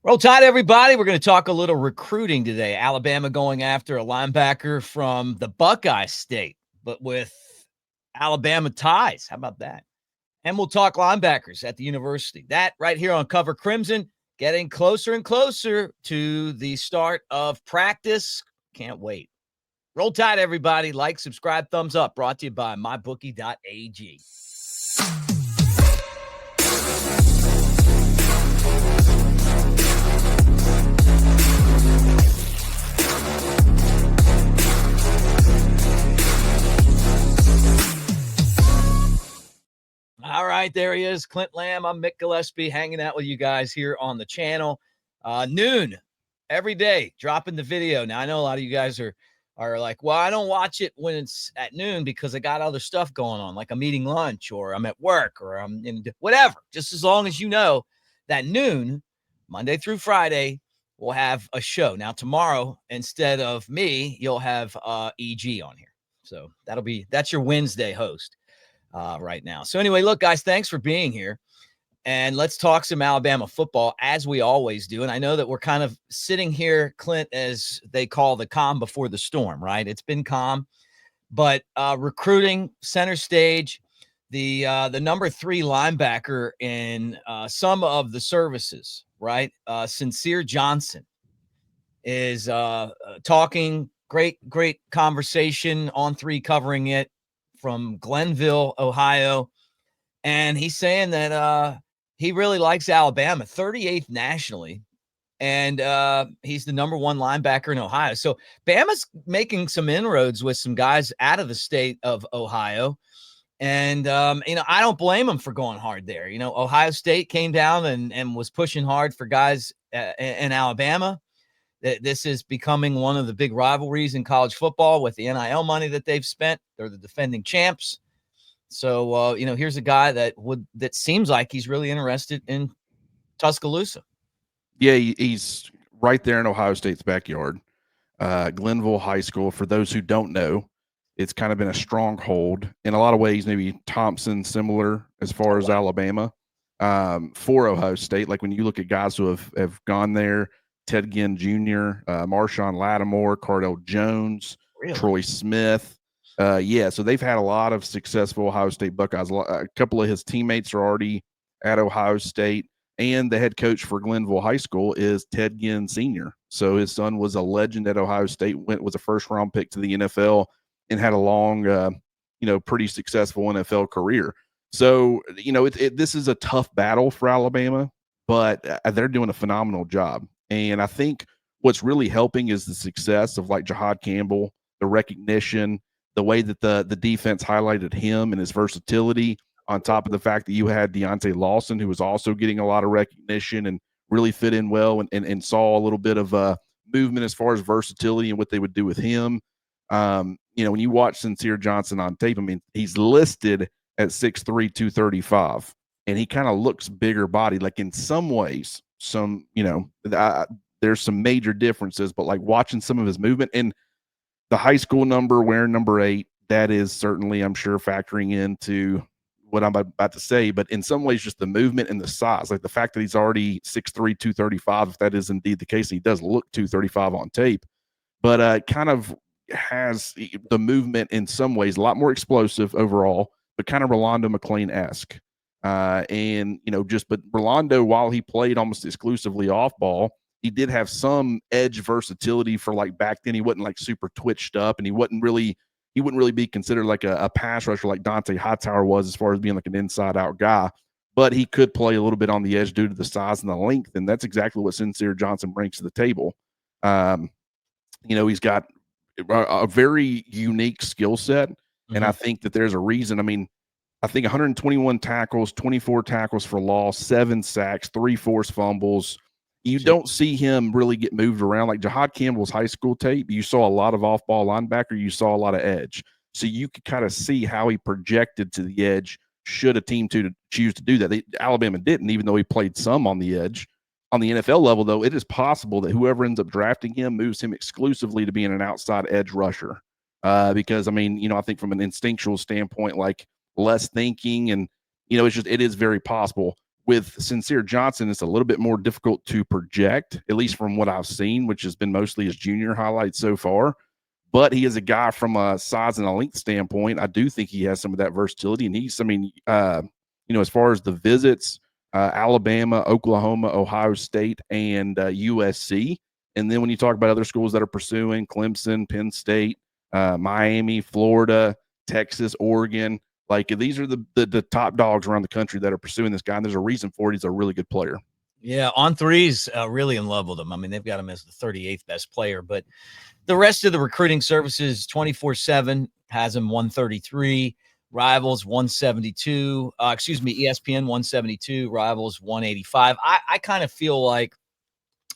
Roll Tide, everybody. We're going to talk a little recruiting today. Alabama going after a linebacker from the Buckeye State, but with Alabama ties. How about that? And we'll talk linebackers at the university. That right here on Cover Crimson, getting closer and closer to the start of practice. Can't wait. Roll Tide, everybody. Like, subscribe, thumbs up. Brought to you by MyBookie.ag. All right, there he is, Clint Lamb. I'm Mick Gillispie, hanging out with you guys here on the channel. Noon every day, dropping the video. Now, I know a lot of you guys are like, well, I don't watch it when it's at noon because I got other stuff going on, like I'm eating lunch or I'm at work or I'm in whatever. Just as long as you know that noon, Monday through Friday, we'll have a show. Now, tomorrow, instead of me, you'll have EG on here. So that's your Wednesday host. Right now. So anyway, look, guys, thanks for being here. And let's talk some Alabama football as we always do. And I know that we're kind of sitting here, Clint, as they call the calm before the storm, right? It's been calm, but recruiting center stage, the number 3 linebacker in some of the services, right? Cincere Johnson is talking. Great conversation on 3 covering it from Glenville, Ohio. And he's saying that he really likes Alabama, 38th nationally. And he's the number 1 linebacker in Ohio. So Bama's making some inroads with some guys out of the state of Ohio. And, I don't blame him for going hard there. Ohio State came down and was pushing hard for guys in Alabama. This is becoming one of the big rivalries in college football with the NIL money that they've spent. They're the defending champs. So, here's a guy that seems like he's really interested in Tuscaloosa. Yeah, he's right there in Ohio State's backyard. Glenville High School, for those who don't know, it's kind of been a stronghold in a lot of ways, maybe Thompson similar as far as Alabama for Ohio State. Like when you look at guys who have gone there, Ted Ginn Jr., Marshawn Lattimore, Cardell Jones, Really? Troy Smith. So they've had a lot of successful Ohio State Buckeyes. A couple of his teammates are already at Ohio State, and the head coach for Glenville High School is Ted Ginn Sr. So his son was a legend at Ohio State, was a first-round pick to the NFL, and had a long, pretty successful NFL career. So, this is a tough battle for Alabama, but they're doing a phenomenal job. And I think what's really helping is the success of like Jahad Campbell, the recognition, the way that the defense highlighted him and his versatility, on top of the fact that you had Deontae Lawson, who was also getting a lot of recognition and really fit in well and saw a little bit of movement as far as versatility and what they would do with him. When you watch Cincere Johnson on tape, I mean, he's listed at 6'3", 235, and he kind of looks bigger body. Like in some ways, there's some major differences, but like watching some of his movement and the high school number, wearing number 8, that is certainly, I'm sure, factoring into what I'm about to say. But in some ways, just the movement and the size, like the fact that he's already 6'3", 235, if that is indeed the case, he does look 235 on tape, but kind of has the movement in some ways a lot more explosive overall, but kind of Rolando McClain-esque. But Rolando, while he played almost exclusively off ball, he did have some edge versatility for like back then. He wasn't like super twitched up, and he wouldn't really be considered like a pass rusher like Dante Hightower was as far as being like an inside out guy, but he could play a little bit on the edge due to the size and the length. And that's exactly what Cincere Johnson brings to the table. He's got a very unique skill set. Mm-hmm. And I think that there's a reason. I mean, I think 121 tackles, 24 tackles for loss, 7 sacks, 3 forced fumbles. You don't see him really get moved around. Like Jahad Campbell's high school tape, you saw a lot of off-ball linebacker. You saw a lot of edge. So you could kind of see how he projected to the edge should a team to choose to do that. Alabama didn't, even though he played some on the edge. On the NFL level, though, it is possible that whoever ends up drafting him moves him exclusively to being an outside edge rusher. Because, I mean, I think from an instinctual standpoint, like less thinking and, it is very possible. with Cincere Johnson, it's a little bit more difficult to project, at least from what I've seen, which has been mostly his junior highlights so far. But he is a guy from a size and a length standpoint. I do think he has some of that versatility. And as far as the visits, Alabama, Oklahoma, Ohio State, and USC. And then when you talk about other schools that are pursuing, Clemson, Penn State, Miami, Florida, Texas, Oregon, like these are the top dogs around the country that are pursuing this guy. And there's a reason for it. He's a really good player. Yeah, On3's really in love with him. I mean, they've got him as the 38th best player, but the rest of the recruiting services 24/7 has him 133, Rivals 172, ESPN 172, Rivals 185. I kind of feel like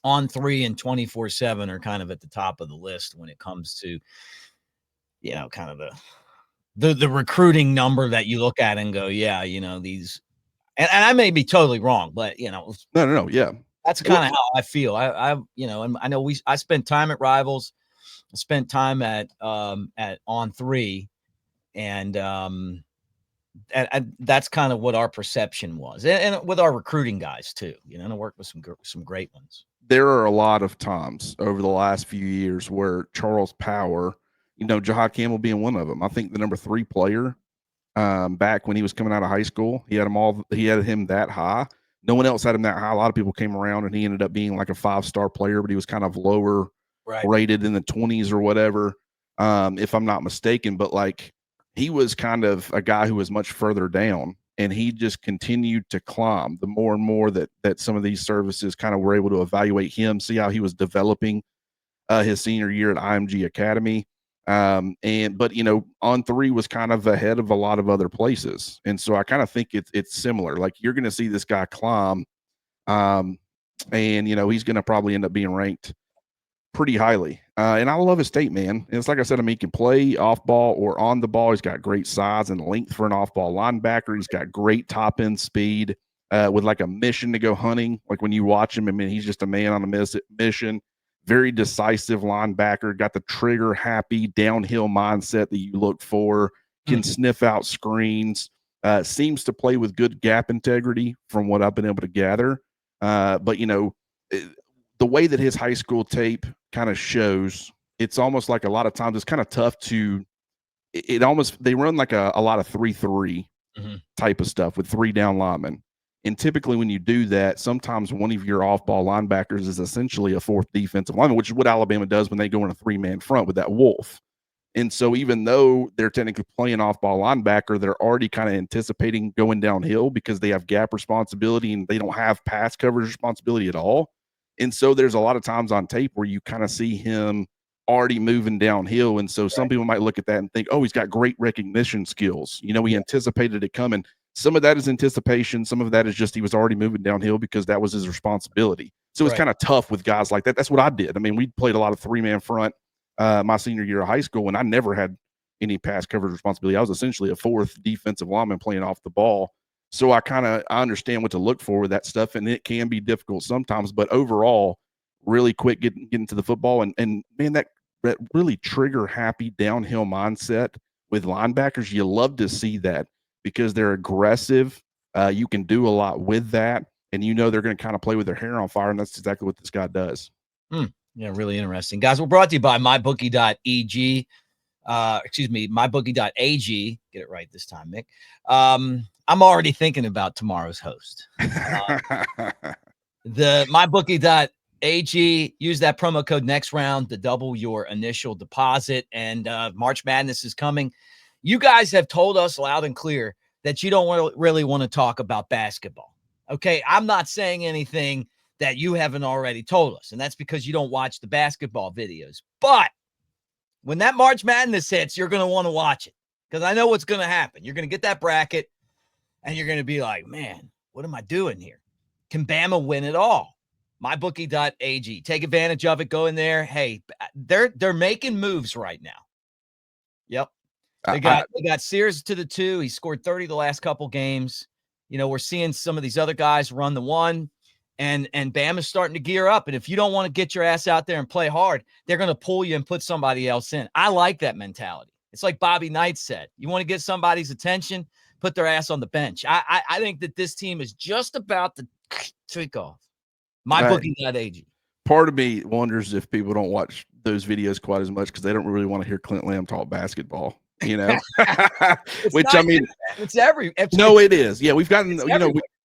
On3 and 24/7 are kind of at the top of the list when it comes to, kind of the recruiting number that you look at and go, yeah, these, and I may be totally wrong, but No, yeah, that's kind of how I feel. And I know I spent time at Rivals, I spent time at On3, and that's kind of what our perception was, and with our recruiting guys too. And I worked with some great ones. There are a lot of times over the last few years where Charles Power, Jahad Campbell being one of them. I think the number 3 player back when he was coming out of high school, he had him that high. No one else had him that high. A lot of people came around and he ended up being like a 5-star player, but he was kind of lower rated in the 20s or whatever, if I'm not mistaken. But like he was kind of a guy who was much further down, and he just continued to climb the more and more that some of these services kind of were able to evaluate him, see how he was developing his senior year at IMG Academy. But On3 was kind of ahead of a lot of other places. And so I kind of think it's similar. Like you're going to see this guy climb, and he's going to probably end up being ranked pretty highly. And I love his tape, man. And it's like I said, he can play off ball or on the ball. He's got great size and length for an off ball linebacker. He's got great top end speed, with like a mission to go hunting. Like when you watch him, I mean, he's just a man on a mission. Very decisive linebacker, got the trigger happy downhill mindset that you look for, can sniff out screens, seems to play with good gap integrity from what I've been able to gather. But the way that his high school tape kind of shows, it's almost like a lot of times it's kind of tough to, they run like a lot of 3-3 type of stuff with 3 down linemen. And typically when you do that, sometimes one of your off-ball linebackers is essentially a 4th defensive lineman, which is what Alabama does when they go in a 3-man front with that wolf. And so even though they're technically playing off-ball linebacker, they're already kind of anticipating going downhill because they have gap responsibility and they don't have pass coverage responsibility at all. And so there's a lot of times on tape where you kind of see him already moving downhill. And so some people might look at that and think, oh, he's got great recognition skills. He anticipated it coming. Some of that is anticipation. Some of that is just he was already moving downhill because that was his responsibility. So it's kind of tough with guys like that. That's what I did. I mean, we played a lot of 3-man front my senior year of high school, and I never had any pass coverage responsibility. I was essentially a 4th defensive lineman playing off the ball. So I understand what to look for with that stuff, and it can be difficult sometimes. But overall, really quick getting to the football, and man, that really trigger happy downhill mindset with linebackers, you love to see that. Because they're aggressive. You can do a lot with that. And they're going to kind of play with their hair on fire. And that's exactly what this guy does. Yeah, really interesting. Guys, we're brought to you by MyBookie.ag. MyBookie.ag. Get it right this time, Mick. I'm already thinking about tomorrow's host. The MyBookie.ag. Use that promo code next round to double your initial deposit. And March Madness is coming. You guys have told us loud and clear that you don't really want to talk about basketball. Okay, I'm not saying anything that you haven't already told us, and that's because you don't watch the basketball videos. But when that March Madness hits, you're going to want to watch it because I know what's going to happen. You're going to get that bracket, and you're going to be like, man, what am I doing here? Can Bama win it all? MyBookie.ag. Take advantage of it. Go in there. Hey, they're making moves right now. Yep. They got Sears to the 2. He scored 30 the last couple games. We're seeing some of these other guys run the 1, and Bama's starting to gear up. And if you don't want to get your ass out there and play hard, they're going to pull you and put somebody else in. I like that mentality. It's like Bobby Knight said. You want to get somebody's attention, put their ass on the bench. I think that this team is just about to take off. MyBookie.ag. Part of me wonders if people don't watch those videos quite as much because they don't really want to hear Clint Lamb talk basketball, which I mean, it is. Yeah, we've gotten,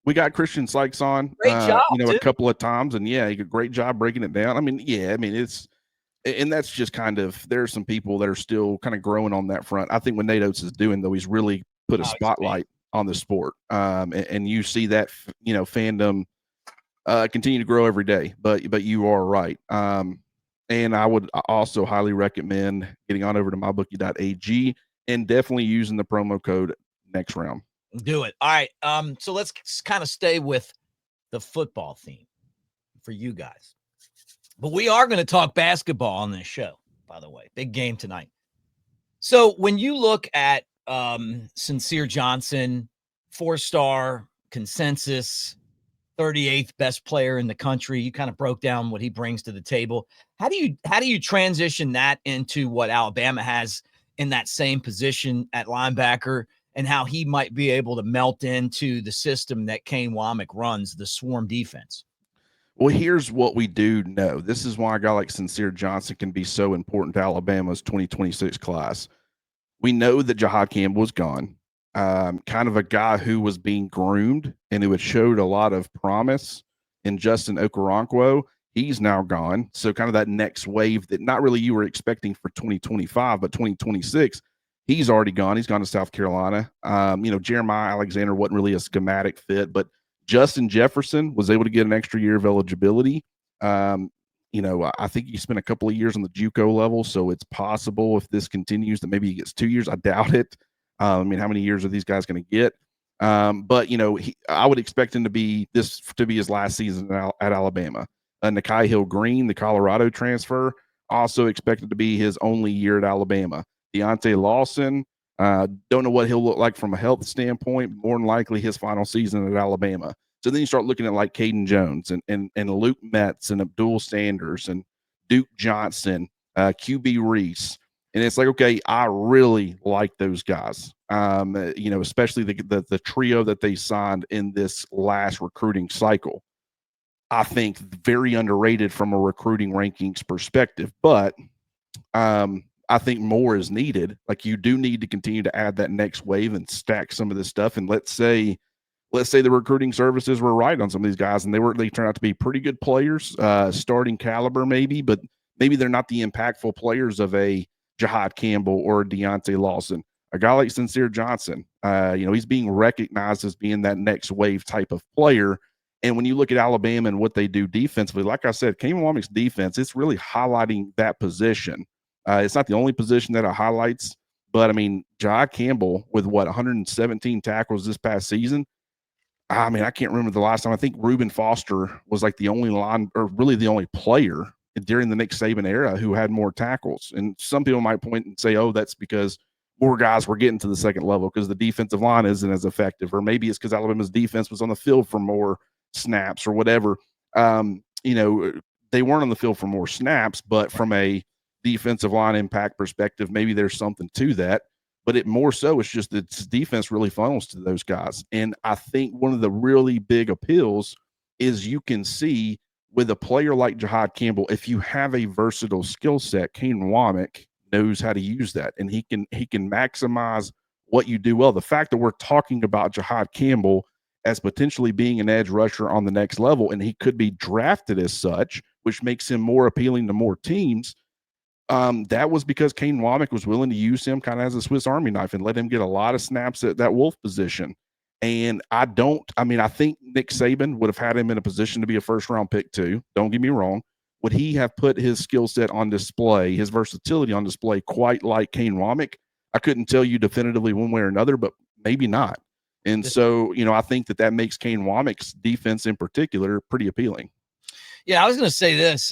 we got Christian Sykes on, great job, a couple of times, and yeah, he did a great job breaking it down. I mean, and that's just kind of, there are some people that are still kind of growing on that front. I think what Nate Oates is doing, though, he's really put a spotlight on the sport. And you see that, fandom continue to grow every day, but you are right. And I would also highly recommend getting on over to mybookie.ag and definitely using the promo code next round. Do it. All right. So let's kind of stay with the football theme for you guys. But we are going to talk basketball on this show, by the way. Big game tonight. So when you look at Cincere Johnson, 4-star consensus, 38th best player in the country, you kind of broke down what he brings to the table. How do you transition that into what Alabama has in that same position at linebacker, and how he might be able to melt into the system that Kane Wommack runs, the swarm defense? Well, here's what we do know. This is why a guy like Cincere Johnson can be so important to Alabama's 2026 class. We know that Jahad Campbell is gone. Kind of a guy who was being groomed and who had showed a lot of promise in Justin Okoronkwo. He's now gone. So kind of that next wave that not really you were expecting for 2025, but 2026, he's already gone. He's gone to South Carolina. Jeremiah Alexander wasn't really a schematic fit, but Justin Jefferson was able to get an extra year of eligibility. I think he spent a couple of years on the JUCO level, so it's possible if this continues that maybe he gets 2 years. I doubt it. How many years are these guys going to get? I would expect him to be his last season at Alabama. Nikhai Hill-Green, the Colorado transfer, also expected to be his only year at Alabama. Deontae Lawson, don't know what he'll look like from a health standpoint. More than likely his final season at Alabama. So then you start looking at like Caden Jones and Luke Metz and Abdul Sanders and Duke Johnson, QB Reese. And it's like, okay, I really like those guys, especially the trio that they signed in this last recruiting cycle. I think very underrated from a recruiting rankings perspective, but I think more is needed. Like you do need to continue to add that next wave and stack some of this stuff. And let's say the recruiting services were right on some of these guys and they turned out to be pretty good players, starting caliber maybe, but maybe they're not the impactful players of a Jahad Campbell or Deontae Lawson. A guy like Cincere Johnson, he's being recognized as being that next wave type of player. And when you look at Alabama and what they do defensively, like I said, Kane Wommack's defense, it's really highlighting that position. It's not the only position that it highlights, but I mean, Jahad Campbell with 117 tackles this past season. I mean, I can't remember the last time. I think Reuben Foster was like the only the only player during the Nick Saban era who had more tackles. And some people might point and say, oh, that's because more guys were getting to the second level because the defensive line isn't as effective. Or maybe it's because Alabama's defense was on the field for more snaps or whatever. They weren't on the field for more snaps, but from a defensive line impact perspective, maybe there's something to that. But it more so, it's just that defense really funnels to those guys. And I think one of the really big appeals is you can see with a player like Jahad Campbell, if you have a versatile skill set, Kane Wommack knows how to use that, and he can maximize what you do well. The fact that we're talking about Jahad Campbell as potentially being an edge rusher on the next level, and he could be drafted as such, which makes him more appealing to more teams. That was because Kane Wommack was willing to use him kind of as a Swiss Army knife and let him get a lot of snaps at that Wolf position. And I think Nick Saban would have had him in a position to be a first-round pick too. Don't get me wrong. Would he have put his skill set on display, his versatility on display, quite like Kane Wommack? I couldn't tell you definitively one way or another, but maybe not. And so, I think that makes Kane Wommack's defense in particular pretty appealing. Yeah, I was going to say this.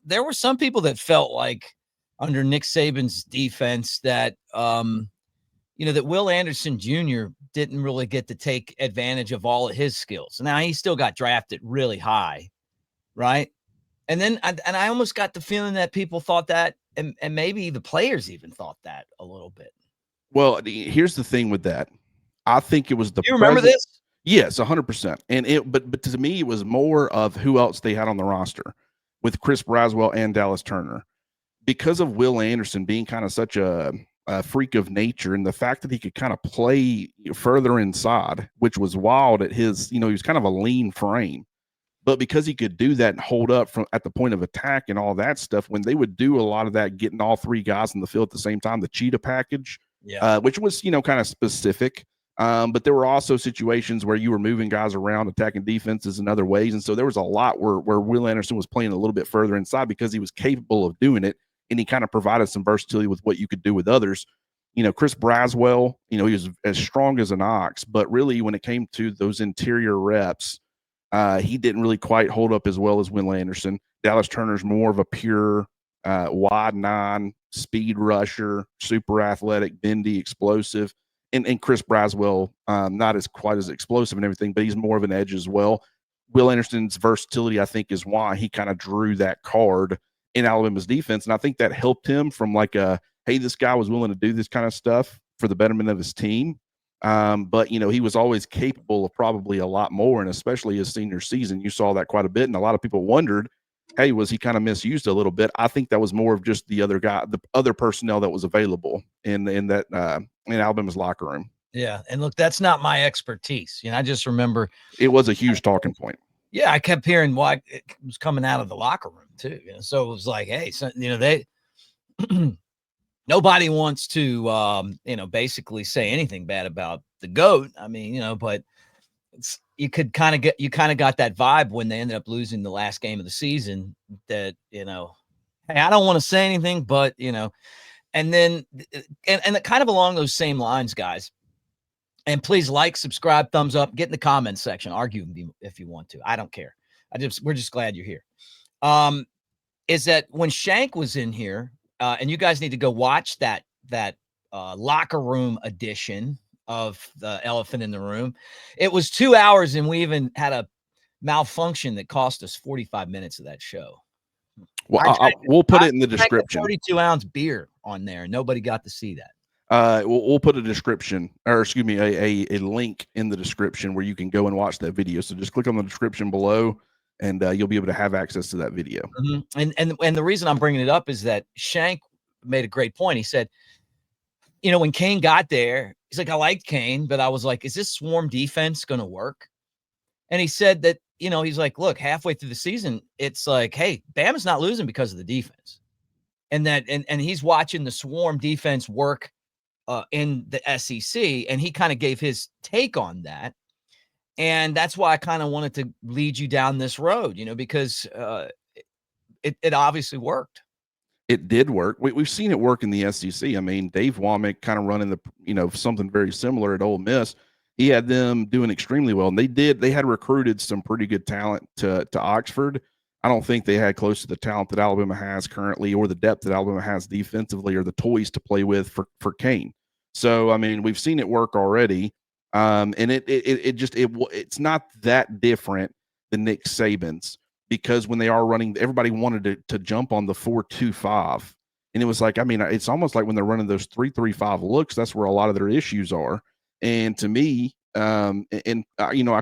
There were some people that felt like under Nick Saban's defense that that Will Anderson Jr. didn't really get to take advantage of all of his skills. Now, he still got drafted really high, right? And then I almost got the feeling that people thought that, and maybe the players even thought that a little bit. Well, here's the thing with that. I think it was the Do you remember this? Yes, 100%. And but to me, it was more of who else they had on the roster with Chris Braswell and Dallas Turner, because of Will Anderson being kind of such a freak of nature, and the fact that he could kind of play further inside, which was wild at his, he was kind of a lean frame. But because he could do that and hold up from at the point of attack and all that stuff, when they would do a lot of that, getting all three guys in the field at the same time, the cheetah package, which was, kind of specific. But there were also situations where you were moving guys around, attacking defenses in other ways. And so there was a lot where Will Anderson was playing a little bit further inside because he was capable of doing it. And he kind of provided some versatility with what you could do with others. Chris Braswell, he was as strong as an ox, but really when it came to those interior reps, he didn't really quite hold up as well as Will Anderson. Dallas Turner's more of a pure wide nine, speed rusher, super athletic, bendy, explosive. And Chris Braswell, not as quite as explosive and everything, but he's more of an edge as well. Will Anderson's versatility, I think, is why he kind of drew that card in Alabama's defense. And I think that helped him from like hey, this guy was willing to do this kind of stuff for the betterment of his team. But, he was always capable of probably a lot more. And especially his senior season, you saw that quite a bit. And a lot of people wondered, hey, was he kind of misused a little bit? I think that was more of just the other personnel that was available in Alabama's locker room. Yeah. And look, that's not my expertise. I just remember it was a huge talking point. Yeah. I kept hearing why it was coming out of the locker room too. So it was like, hey, so, they, nobody wants to, basically say anything bad about the GOAT. I mean, but you kind of got that vibe when they ended up losing the last game of the season that, hey, I don't want to say anything, but, and then, and kind of along those same lines, guys, and please like, subscribe, thumbs up, get in the comments section, argue if you want to. I don't care. We're just glad you're here. Is that when Shank was in here, and you guys need to go watch that locker room edition of the Elephant in the Room. It was 2 hours, and we even had a malfunction that cost us 45 minutes of that show. Well, we'll put it in the description. 32-ounce beer on there. Nobody got to see that. We'll put a description, or excuse me, a link in the description where you can go and watch that video. So just click on the description below, and you'll be able to have access to that video. Mm-hmm. And the reason I'm bringing it up is that Shank made a great point. He said, when Kane got there, he's like, I liked Kane, but I was like, is this swarm defense going to work? And he said that, he's like, look, halfway through the season, it's like, hey, Bama's not losing because of the defense. And that, and he's watching the swarm defense work in the SEC. And he kind of gave his take on that. And that's why I kind of wanted to lead you down this road, because it obviously worked. It did work. We've seen it work in the SEC. I mean, Dave Wommack kind of running something very similar at Ole Miss. He had them doing extremely well. And they had recruited some pretty good talent to Oxford. I don't think they had close to the talent that Alabama has currently, or the depth that Alabama has defensively, or the toys to play with for Kane. So, I mean, we've seen it work already. And it's not that different than Nick Saban's, because when they are running, everybody wanted to jump on the 4-2-5. And it was like, I mean, it's almost like when they're running those 3-3-5 looks, that's where a lot of their issues are. And to me, I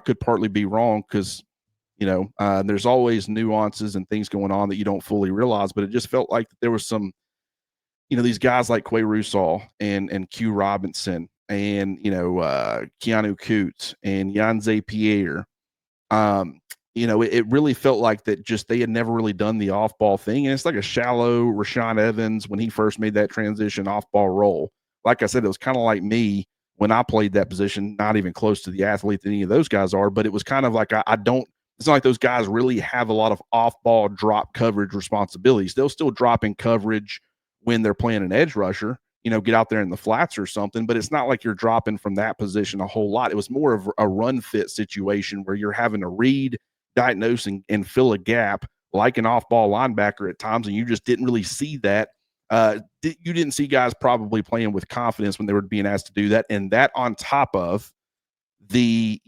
could partly be wrong, because, there's always nuances and things going on that you don't fully realize, but it just felt like there was some, these guys like Quay Russaw and Q Robinson and, Keanu Coots and Yanze Pierre. It really felt like that they had never really done the off-ball thing. And it's like a shallow Rashaan Evans when he first made that transition off-ball role. Like I said, it was kind of like me when I played that position, not even close to the athlete that any of those guys are, but it was kind of like it's not like those guys really have a lot of off-ball drop coverage responsibilities. They'll still drop in coverage when they're playing an edge rusher, get out there in the flats or something, but it's not like you're dropping from that position a whole lot. It was more of a run fit situation where you're having to read, diagnose, and fill a gap like an off-ball linebacker at times, and you just didn't really see that. You didn't see guys probably playing with confidence when they were being asked to do that, and that on top of the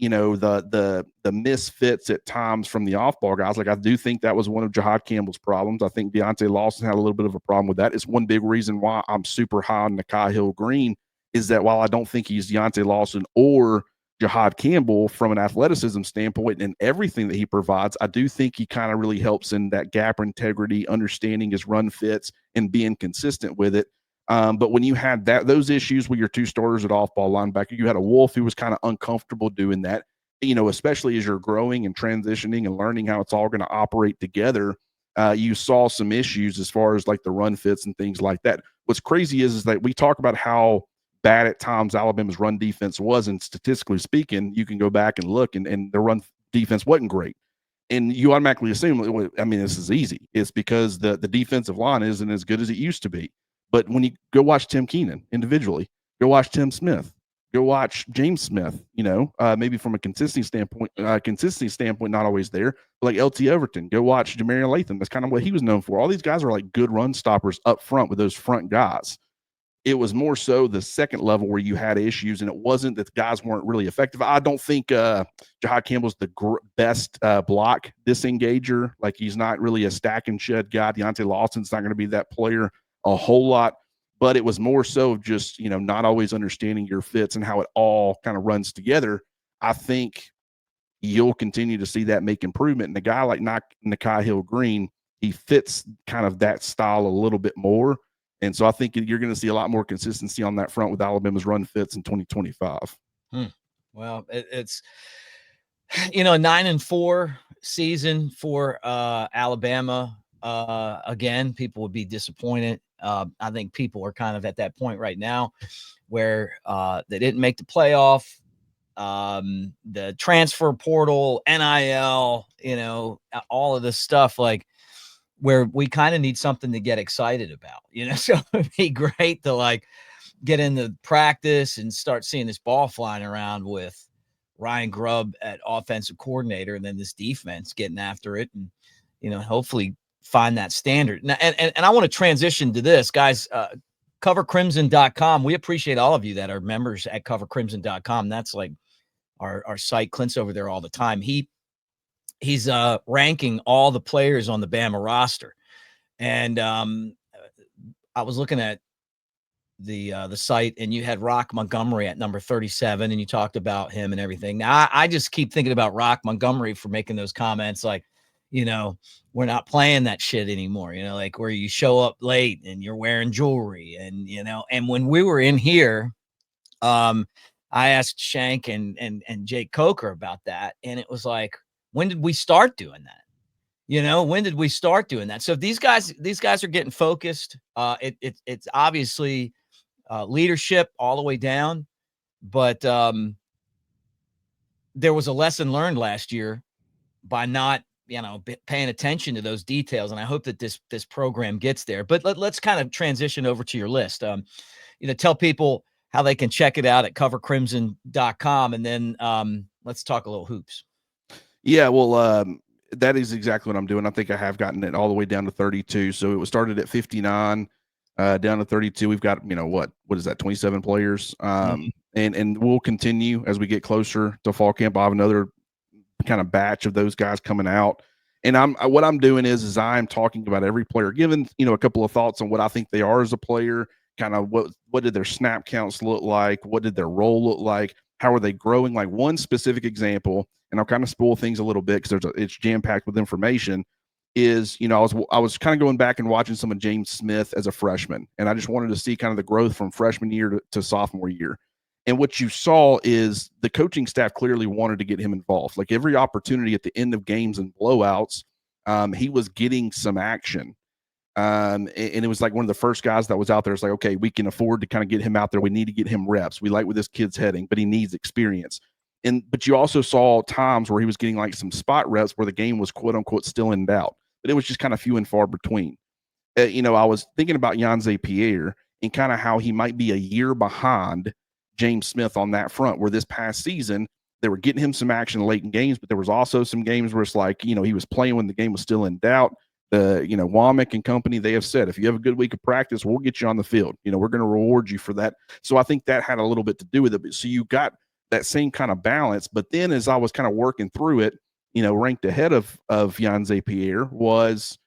misfits at times from the off-ball guys. Like, I do think that was one of Jahad Campbell's problems. I think Deontae Lawson had a little bit of a problem with that. It's one big reason why I'm super high on Nikhai Hill-Green is that while I don't think he's Deontae Lawson or Jahad Campbell from an athleticism standpoint and everything that he provides, I do think he kind of really helps in that gap integrity, understanding his run fits and being consistent with it. But when you had those issues with your two starters at off-ball linebacker, you had a Wolf who was kind of uncomfortable doing that, especially as you're growing and transitioning and learning how it's all going to operate together. You saw some issues as far as like the run fits and things like that. What's crazy is that we talk about how bad at times Alabama's run defense was, and statistically speaking, you can go back and look, and the run defense wasn't great. And you automatically assume, I mean, this is easy. It's because the defensive line isn't as good as it used to be. But when you go watch Tim Keenan individually, go watch Tim Smith, go watch James Smith, maybe from a consistency standpoint, not always there, but like LT Overton, go watch Jamarian Latham. That's kind of what he was known for. All these guys are like good run stoppers up front with those front guys. It was more so the second level where you had issues, and it wasn't that the guys weren't really effective. I don't think Jahad Campbell's the best block disengager. Like, he's not really a stack and shed guy. Deontae Lawson's not going to be that player a whole lot, but it was more so just, not always understanding your fits and how it all kind of runs together. I think you'll continue to see that make improvement. And a guy like Nikhai Hill-Green, he fits kind of that style a little bit more. And so I think you're going to see a lot more consistency on that front with Alabama's run fits in 2025. Well, it's, a 9-4 season for Alabama. Again, people would be disappointed. I think people are kind of at that point right now where they didn't make the playoff. The transfer portal, NIL, all of this stuff, like, where we kind of need something to get excited about, so it'd be great to like get into practice and start seeing this ball flying around with Ryan Grubb at offensive coordinator, and then this defense getting after it, and, hopefully find that standard. And I want to transition to this, guys. CoverCrimson.com. We appreciate all of you that are members at CoverCrimson.com. That's like our site. Clint's over there all the time. He's ranking all the players on the Bama roster. And I was looking at the site, and you had Rock Montgomery at number 37, and you talked about him and everything. Now, I just keep thinking about Rock Montgomery for making those comments like, we're not playing that shit anymore, like where you show up late and you're wearing jewelry. And, and when we were in here, I asked Shank and Jake Coker about that. And it was like, when did we start doing that? When did we start doing that? So if these guys are getting focused. It's obviously leadership all the way down, but there was a lesson learned last year by not, paying attention to those details. And I hope that this program gets there. But let's kind of transition over to your list. Tell people how they can check it out at covercrimson.com. And then let's talk a little hoops. Yeah, well, that is exactly what I'm doing. I think I have gotten it all the way down to 32. So it was started at 59, down to 32. We've got, what is that, 27 players. And we'll continue as we get closer to fall camp. I have another kind of batch of those guys coming out. And what I'm doing is I'm talking about every player, giving, a couple of thoughts on what I think they are as a player, kind of what did their snap counts look like? What did their role look like? How are they growing? Like one specific example, and I'll kind of spoil things a little bit because it's jam-packed with information, is, I was kind of going back and watching some of James Smith as a freshman, and I just wanted to see kind of the growth from freshman year to sophomore year. And what you saw is the coaching staff clearly wanted to get him involved. Like every opportunity at the end of games and blowouts, he was getting some action. And it was like one of the first guys that was out there. It's like, okay, we can afford to kind of get him out there. We need to get him reps. We like where this kid's heading, but he needs experience. But you also saw times where he was getting like some spot reps where the game was quote unquote still in doubt, but it was just kind of few and far between. I was thinking about Yanze Pierre and kind of how he might be a year behind James Smith on that front, where this past season they were getting him some action late in games, but there was also some games where it's like, he was playing when the game was still in doubt. Wommack and company, they have said, if you have a good week of practice, we'll get you on the field. We're going to reward you for that. So I think that had a little bit to do with it. So you got that same kind of balance. But then as I was kind of working through it, ranked ahead of Yanze Pierre was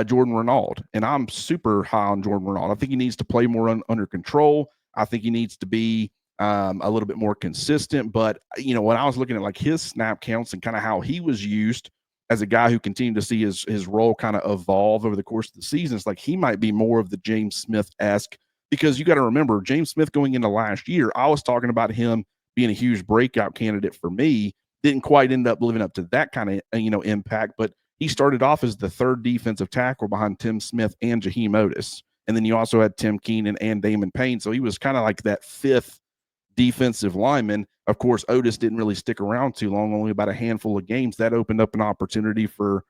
Jordan Renaud. And I'm super high on Jordan Renaud. I think he needs to play more under control. I think he needs to be a little bit more consistent. But, when I was looking at like his snap counts and kind of how he was used as a guy who continued to see his role kind of evolve over the course of the season, it's like he might be more of the James Smith-esque, because you got to remember, James Smith going into last year, I was talking about him being a huge breakout candidate for me. Didn't quite end up living up to that kind of, impact, but he started off as the third defensive tackle behind Tim Smith and Jaheim Otis. And then you also had Tim Keenan and Damon Payne. So he was kind of like that fifth defensive lineman. Of course, Otis didn't really stick around too long, only about a handful of games. That opened up an opportunity for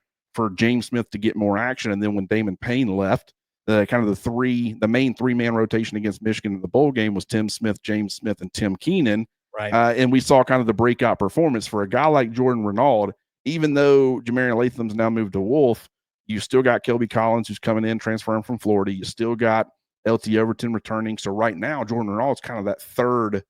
James Smith to get more action. And then when Damon Payne left, the main three-man rotation against Michigan in the bowl game was Tim Smith, James Smith, and Tim Keenan. Right. And we saw kind of the breakout performance for a guy like Jordan Renaud. Even though Jamarian Latham's now moved to Wolf, you still got Kelby Collins, who's coming in, transferring from Florida. You still got LT Overton returning. So right now, Jordan Renaud's kind of that third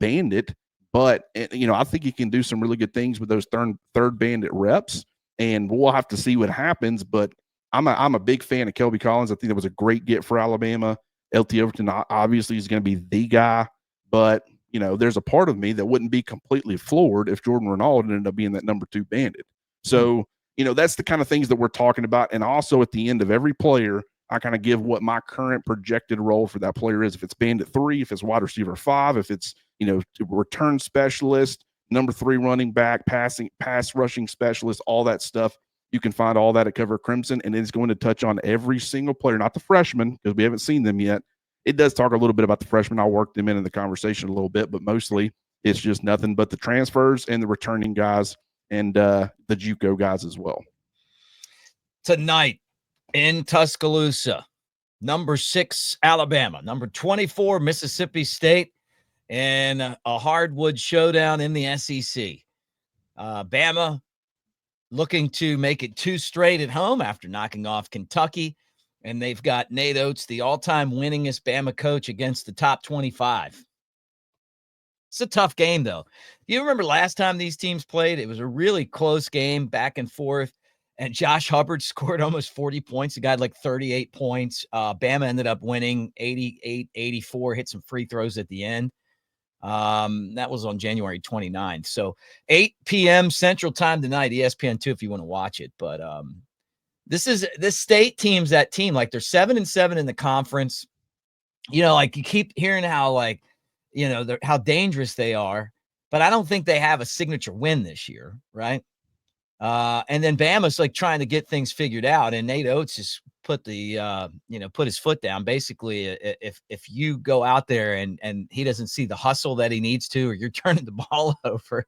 bandit. But, I think he can do some really good things with those third bandit reps. And we'll have to see what happens. But I'm a big fan of Kelby Collins. I think that was a great get for Alabama. LT Overton obviously is going to be the guy. But, there's a part of me that wouldn't be completely floored if Jordan Renaud ended up being that number 2 bandit. So, that's the kind of things that we're talking about. And also at the end of every player, I kind of give what my current projected role for that player is. If it's bandit 3, if it's wide receiver 5, if it's, return specialist, number 3 running back, pass rushing specialist, all that stuff. You can find all that at Cover Crimson, and it's going to touch on every single player, not the freshmen, because we haven't seen them yet. It does talk a little bit about the freshmen. I'll work them in the conversation a little bit, but mostly it's just nothing but the transfers and the returning guys and the JUCO guys as well. Tonight in Tuscaloosa, number 6, Alabama, number 24, Mississippi State, and a hardwood showdown in the SEC. Bama looking to make it 2 straight at home after knocking off Kentucky. And they've got Nate Oates, the all-time winningest Bama coach, against the top 25. It's a tough game, though. You remember last time these teams played? It was a really close game, back and forth. And Josh Hubbard scored almost 40 points. The guy had like 38 points. Bama ended up winning 88-84, hit some free throws at the end. That was on January 29th. So 8 p.m. Central Time tonight, ESPN2 if you want to watch it. But this state team's that team. Like, they're 7-7 in the conference. Like, you keep hearing how, like, how dangerous they are. But I don't think they have a signature win this year, right? And then Bama's like trying to get things figured out, and Nate Oates just put his foot down. Basically, if you go out there and he doesn't see the hustle that he needs to, or you're turning the ball over,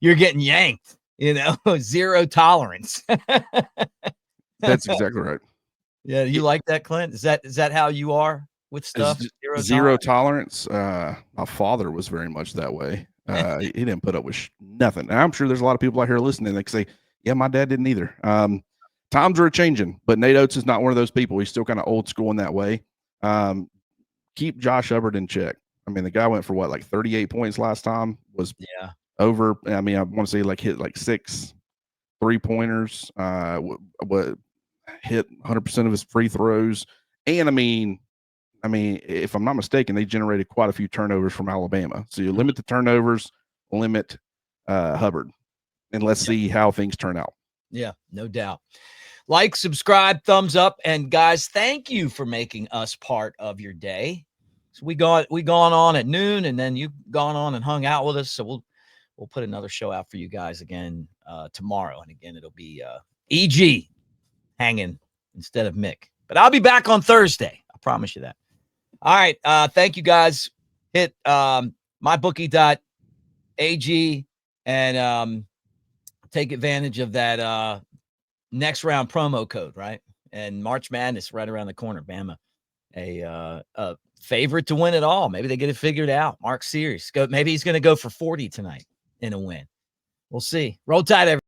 you're getting yanked. Zero tolerance. That's exactly right. Yeah, you like that, Clint? Is that how you are with stuff? Zero tolerance. My father was very much that way. He didn't put up with nothing. And I'm sure there's a lot of people out here listening that can say, yeah, my dad didn't either. Times are changing, but Nate Oates is not one of those people. He's still kind of old school in that way. Keep Josh Hubbard in check. I mean, the guy went for what, like 38 points last time, was over. I mean, I want to say like hit like 6 3-pointers, hit 100% of his free throws. And I mean, if I'm not mistaken, they generated quite a few turnovers from Alabama. So you limit the turnovers, limit Hubbard, and let's see how things turn out. Yeah, no doubt. Like, subscribe, thumbs up, and guys, thank you for making us part of your day. So we gone on at noon, and then you've gone on and hung out with us. So we'll put another show out for you guys again tomorrow, and again it'll be EG hanging instead of Mick. But I'll be back on Thursday. I promise you that. All right. Thank you, guys. Hit mybookie.ag and take advantage of that next round promo code, right? And March Madness right around the corner. Bama, a favorite to win it all. Maybe they get it figured out. Mark Series. Maybe he's going to go for 40 tonight in a win. We'll see. Roll Tide, everybody.